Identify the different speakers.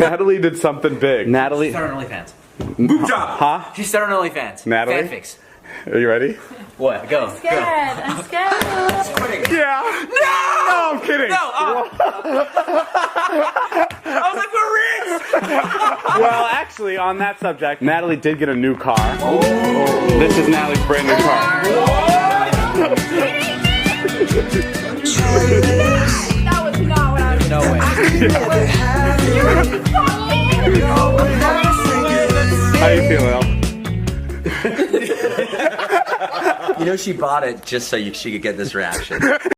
Speaker 1: Natalie did something big. Natalie.
Speaker 2: Start on OnlyFans.
Speaker 3: Boob job.
Speaker 1: Huh?
Speaker 2: She started on OnlyFans.
Speaker 1: Natalie?
Speaker 2: Fanfics.
Speaker 1: Are you ready?
Speaker 2: What? Go.
Speaker 4: I'm scared. I'm scared.
Speaker 1: Yeah. No! No, I'm kidding.
Speaker 2: No! I was like, we're rich!
Speaker 1: Well, actually, on that subject, Natalie did get a new car. Oh. This is Natalie's brand new car.
Speaker 4: That was not what I was
Speaker 2: No way.
Speaker 1: How you feeling, El?
Speaker 3: You know she bought it just so she could get this reaction.